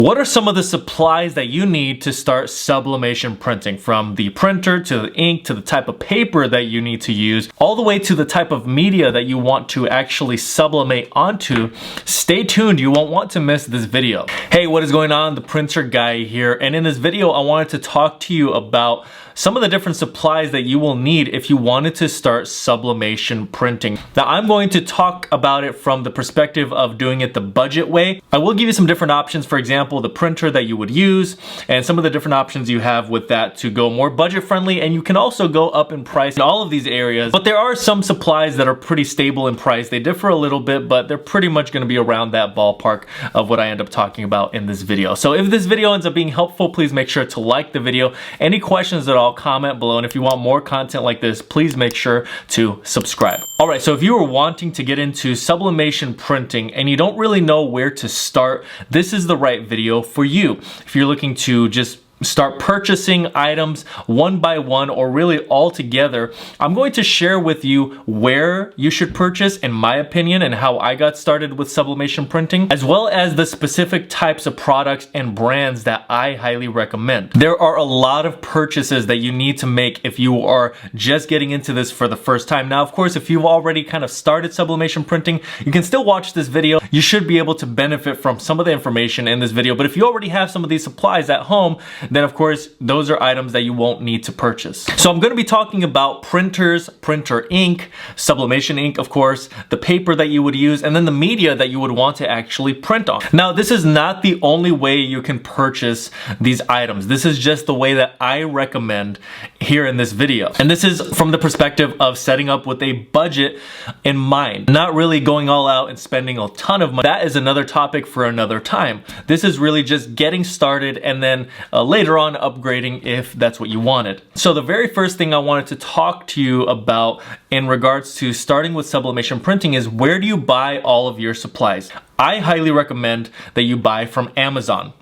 What are some of the supplies that you need to start sublimation printing? From the printer to the ink to the type of paper that you need to use, all the way to the type of media that you want to actually sublimate onto. Stay tuned, you won't want to miss this video. Hey, what is going on? The printer guy here, and in this video I wanted to talk to you about some of the different supplies that you will need if you wanted to start sublimation printing. Now, I'm going to talk about it from the perspective of doing it the budget way. I will give you some different options, for example, the printer that you would use and some of the different options you have with that to go more budget friendly, and you can also go up in price in all of these areas. But there are some supplies that are pretty stable in price. They differ a little bit, but they're pretty much going to be around that ballpark of what I end up talking about in this video. So if this video ends up being helpful, please make sure to like the video. Any questions at all, comment below, and if you want more content like this, please make sure to subscribe. Alright, so if you are wanting to get into sublimation printing and you don't really know where to start, this is the right video for you. If you're looking to just start purchasing items one by one or really all together, I'm going to share with you where you should purchase, in my opinion, and how I got started with sublimation printing, as well as the specific types of products and brands that I highly recommend. There are a lot of purchases that you need to make if you are just getting into this for the first time. Now, of course, if you've already kind of started sublimation printing, you can still watch this video. You should be able to benefit from some of the information in this video, but if you already have some of these supplies at home, then of course, those are items that you won't need to purchase. So I'm going to be talking about printers, printer ink, sublimation ink, of course, the paper that you would use, and then the media that you would want to actually print on. Now, this is not the only way you can purchase these items. This is just the way that I recommend here in this video. And this is from the perspective of setting up with a budget in mind, not really going all out and spending a ton of money. That is another topic for another time. This is really just getting started and then later on upgrading if that's what you wanted. So the very first thing I wanted to talk to you about in regards to starting with sublimation printing is, where do you buy all of your supplies? I highly recommend that you buy from Amazon.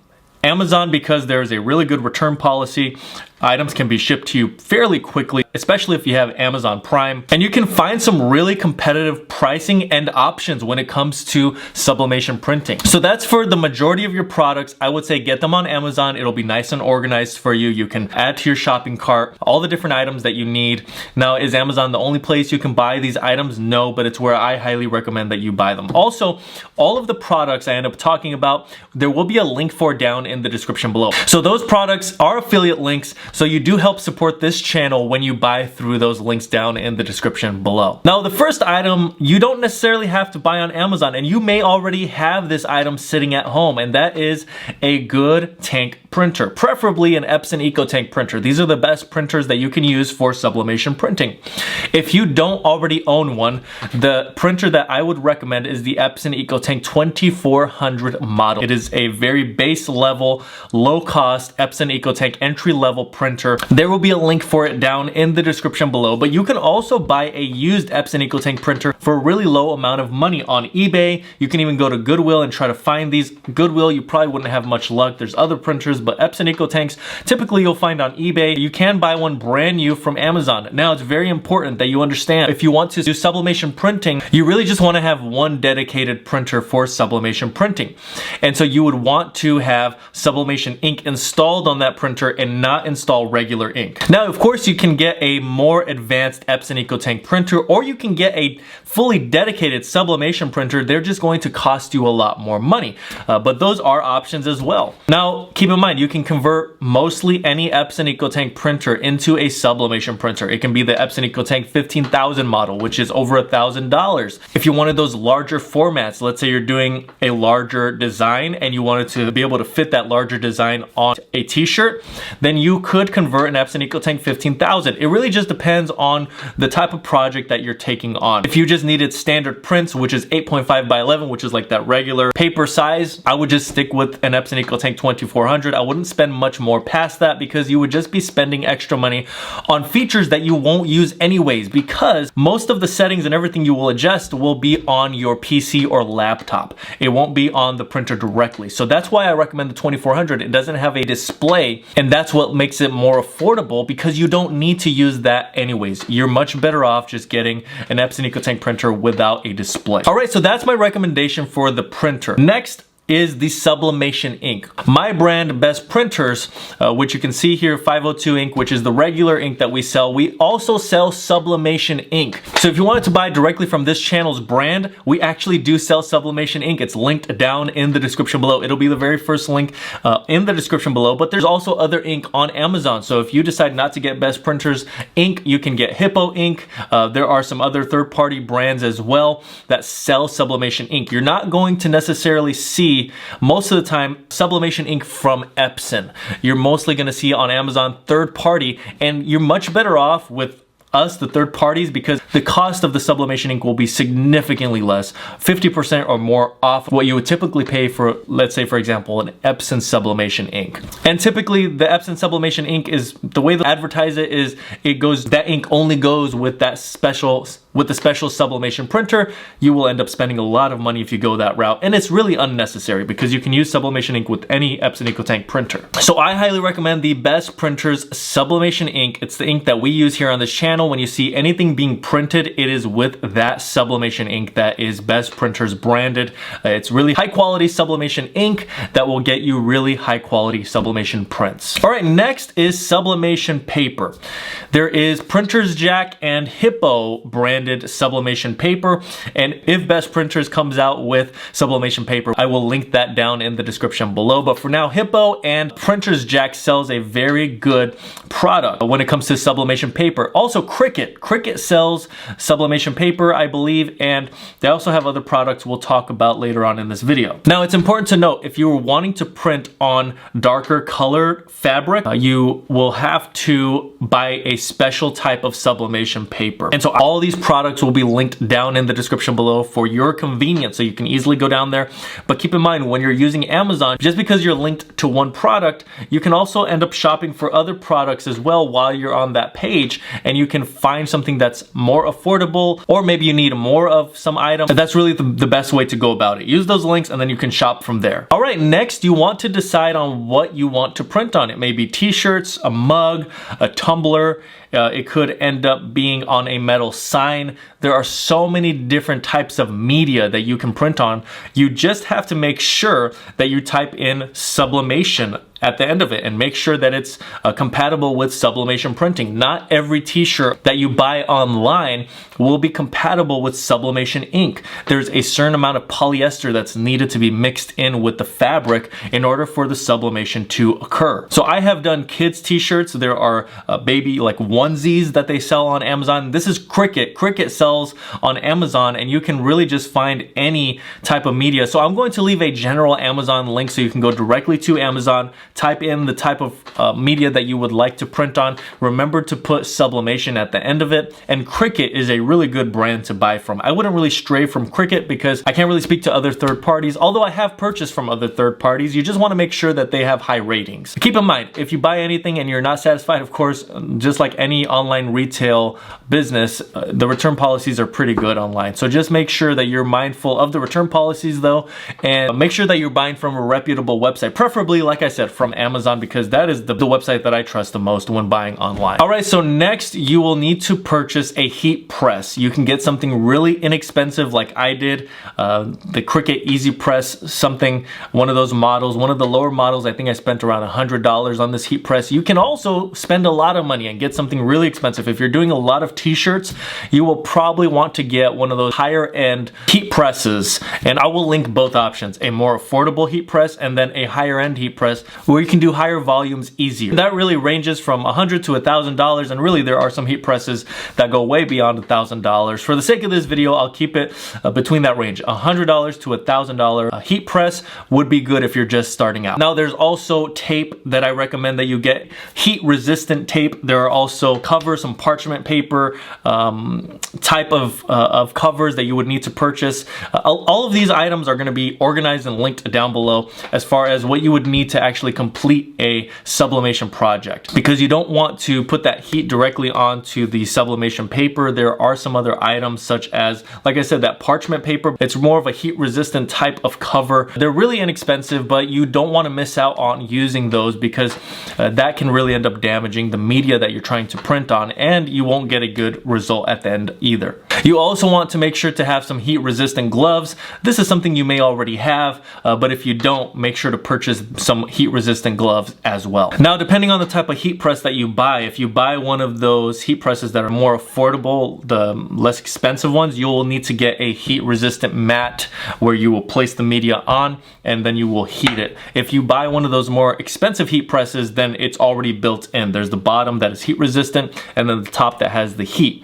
Amazon, because there's a really good return policy. Items can be shipped to you fairly quickly, especially if you have Amazon Prime. And you can find some really competitive pricing and options when it comes to sublimation printing. So that's for the majority of your products. I would say get them on Amazon. It'll be nice and organized for you. You can add to your shopping cart all the different items that you need. Now, is Amazon the only place you can buy these items? No, but it's where I highly recommend that you buy them. Also, all of the products I end up talking about, there will be a link for down in the description below. So those products are affiliate links. So you do help support this channel when you buy through those links down in the description below. Now, the first item you don't necessarily have to buy on Amazon, and you may already have this item sitting at home, and that is a good tank printer, preferably an Epson EcoTank printer. These are the best printers that you can use for sublimation printing. If you don't already own one, the printer that I would recommend is the Epson EcoTank 2400 model. It is a very base level, low cost Epson EcoTank entry level printer. There will be a link for it down in the description below, but you can also buy a used Epson EcoTank printer for a really low amount of money on eBay. You can even go to Goodwill and try to find these. Goodwill, you probably wouldn't have much luck. There's other printers, but Epson EcoTanks, typically you'll find on eBay. You can buy one brand new from Amazon. Now, it's very important that you understand, if you want to do sublimation printing, you really just want to have one dedicated printer for sublimation printing. And so you would want to have sublimation ink installed on that printer and not install regular ink. Now, of course, you can get a more advanced Epson EcoTank printer, or you can get a fully dedicated sublimation printer. They're just going to cost you a lot more money, but those are options as well. Now, keep in mind, you can convert mostly any Epson EcoTank printer into a sublimation printer. It can be the Epson EcoTank 15,000 model, which is over $1,000. If you wanted those larger formats, let's say you're doing a larger design and you wanted to be able to fit that larger design on a t-shirt, then you could convert an Epson EcoTank 15,000. It really just depends on the type of project that you're taking on. If you just needed standard prints, which is 8.5 by 11, which is like that regular paper size, I would just stick with an Epson EcoTank 2400. I wouldn't spend much more past that, because you would just be spending extra money on features that you won't use anyways, because most of the settings and everything you will adjust will be on your PC or laptop. It won't be on the printer directly. So that's why I recommend the 2400. It doesn't have a display, and that's what makes it more affordable, because you don't need to use that anyways. You're much better off just getting an Epson EcoTank printer without a display. All right, so that's my recommendation for the printer. Next, is the Sublimation ink. My brand, Best Printers, which you can see here, 502 ink, which is the regular ink that we sell. We also sell Sublimation ink. So if you wanted to buy directly from this channel's brand, we actually do sell Sublimation ink. It's linked down in the description below. It'll be the very first link in the description below, but there's also other ink on Amazon. So if you decide not to get Best Printers ink, you can get Hippo ink. There are some other third-party brands as well that sell Sublimation ink. You're not going to necessarily see most of the time Sublimation ink from Epson. You're mostly going to see on Amazon third party, and you're much better off with us, the third parties, because the cost of the Sublimation ink will be significantly less, 50% or more off what you would typically pay for, let's say for example, an Epson Sublimation ink. And typically the Epson Sublimation ink is, the way they advertise it is, that ink only goes with the special Sublimation printer. You will end up spending a lot of money if you go that route, and it's really unnecessary because you can use Sublimation ink with any Epson EcoTank printer. So I highly recommend the Best Printers Sublimation ink. It's the ink that we use here on this channel. When you see anything being printed, it is with that Sublimation ink that is Best Printers branded. It's really high quality Sublimation ink that will get you really high quality sublimation prints. All right, next is Sublimation Paper. There is Printers Jack and Hippo branded Sublimation Paper, and if Best Printers comes out with Sublimation Paper, I will link that down in the description below. But for now, Hippo and Printers Jack sells a very good product when it comes to Sublimation Paper. Also Cricut sells Sublimation Paper, I believe, and they also have other products we'll talk about later on in this video. Now, it's important to note, if you are wanting to print on darker colored fabric, you will have to buy a special type of Sublimation Paper. And so all these products will be linked down in the description below for your convenience, so you can easily go down there. But keep in mind, when you're using Amazon, just because you're linked to one product, you can also end up shopping for other products as well while you're on that page, and you can find something that's more affordable, or maybe you need more of some item. That's really the best way to go about it. Use those links and then you can shop from there. All right, next you want to decide on what you want to print on. It may be t-shirts, a mug, a tumbler. It could end up being on a metal sign. There are so many different types of media that you can print on. You just have to make sure that you type in sublimation at the end of it and make sure that it's compatible with sublimation printing. Not every t-shirt that you buy online will be compatible with sublimation ink. There's a certain amount of polyester that's needed to be mixed in with the fabric in order for the sublimation to occur. So I have done kids t-shirts. There are baby like onesies that they sell on Amazon. This is Cricut. Cricut sells on Amazon, and you can really just find any type of media. So I'm going to leave a general Amazon link so you can go directly to Amazon, type in the type of media that you would like to print on. Remember to put sublimation at the end of it. And Cricut is a really good brand to buy from. I wouldn't really stray from Cricut because I can't really speak to other third parties, although I have purchased from other third parties. You just want to make sure that they have high ratings. Keep in mind, if you buy anything and you're not satisfied, of course, just like any online retail business, the return policies are pretty good online. So just make sure that you're mindful of the return policies though, and make sure that you're buying from a reputable website, preferably, like I said, from Amazon, because that is the website that I trust the most when buying online. All right, so next you will need to purchase a heat press. You can get something really inexpensive like I did, the Cricut Easy Press, one of those models, one of the lower models. I think I spent around $100 on this heat press. You can also spend a lot of money and get something really expensive. If you're doing a lot of t-shirts, you will probably want to get one of those higher end heat presses, and I will link both options, a more affordable heat press and then a higher end heat press where you can do higher volumes easier. That really ranges from $100 to $1,000, and really there are some heat presses that go way beyond $1,000. For the sake of this video, I'll keep it between that range. $100 to $1,000 heat press would be good if you're just starting out. Now there's also tape that I recommend that you get, heat resistant tape. There are also covers, some parchment paper type of covers that you would need to purchase. All of these items are going to be organized and linked down below as far as what you would need to actually complete a sublimation project, because you don't want to put that heat directly onto the sublimation paper. There are some other items such as, like I said, that parchment paper. It's more of a heat resistant type of cover. They're really inexpensive, but you don't want to miss out on using those, because that can really end up damaging the media that you're trying to print on, and you won't get a good result at the end either. You also want to make sure to have some heat resistant gloves. This is something you may already have, but if you don't, make sure to purchase some heat resistant gloves as well. Now, depending on the type of heat press that you buy, if you buy one of those heat presses that are more affordable, the less expensive ones, you will need to get a heat resistant mat where you will place the media on and then you will heat it. If you buy one of those more expensive heat presses, then it's already built in. There's the bottom that is heat resistant and then the top that has the heat.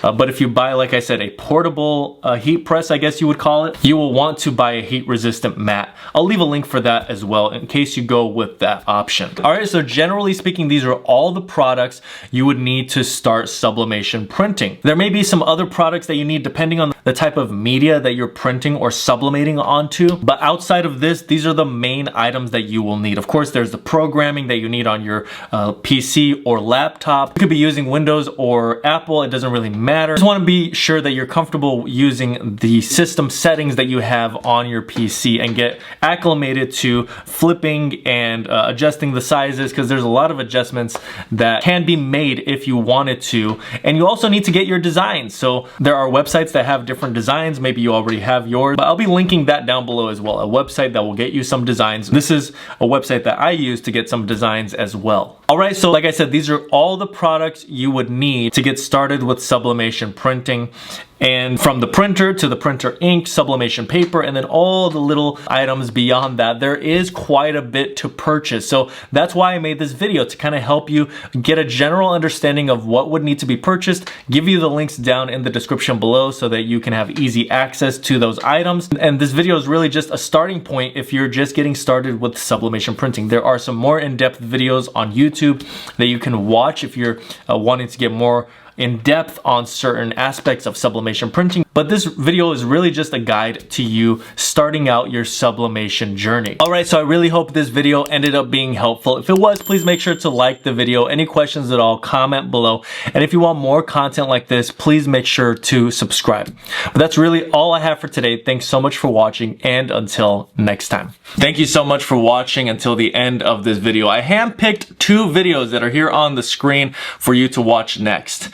But if you buy, like I said, a portable heat press, I guess you would call it, you will want to buy a heat resistant mat. I'll leave a link for that as well in case you go with that option. All right, so generally speaking, these are all the products you would need to start sublimation printing. There may be some other products that you need depending on the type of media that you're printing or sublimating onto, but outside of this, these are the main items that you will need. Of course, there's the programming that you need on your PC or laptop. You could be using Windows or Apple, it doesn't really matter. Just want to be sure that you're comfortable using the system settings that you have on your PC and get acclimated to flipping and adjusting the sizes, because there's a lot of adjustments that can be made if you wanted to. And you also need to get your designs. So there are websites that have different designs. Maybe you already have yours, but I'll be linking that down below as well. A website that will get you some designs. This is a website that I use to get some designs as well. All right, so like I said, these are all the products you would need to get started with sublimation printing. And from the printer to the printer ink, sublimation paper, and then all the little items beyond that, there is quite a bit to purchase. So that's why I made this video, to kind of help you get a general understanding of what would need to be purchased, give you the links down in the description below so that you can have easy access to those items. And this video is really just a starting point if you're just getting started with sublimation printing. There are some more in-depth videos on YouTube that you can watch if you're wanting to get more in depth on certain aspects of sublimation printing, but this video is really just a guide to you starting out your sublimation journey. All right, so I really hope this video ended up being helpful. If it was, please make sure to like the video. Any questions at all, comment below. And if you want more content like this, please make sure to subscribe. But that's really all I have for today. Thanks so much for watching, and until next time. Thank you so much for watching until the end of this video. I handpicked 2 videos that are here on the screen for you to watch next.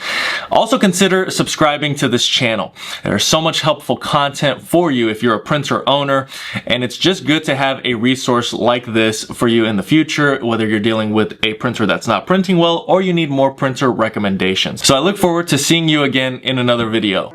Also consider subscribing to this channel. There's so much helpful content for you if you're a printer owner, and it's just good to have a resource like this for you in the future, whether you're dealing with a printer that's not printing well or you need more printer recommendations. So I look forward to seeing you again in another video.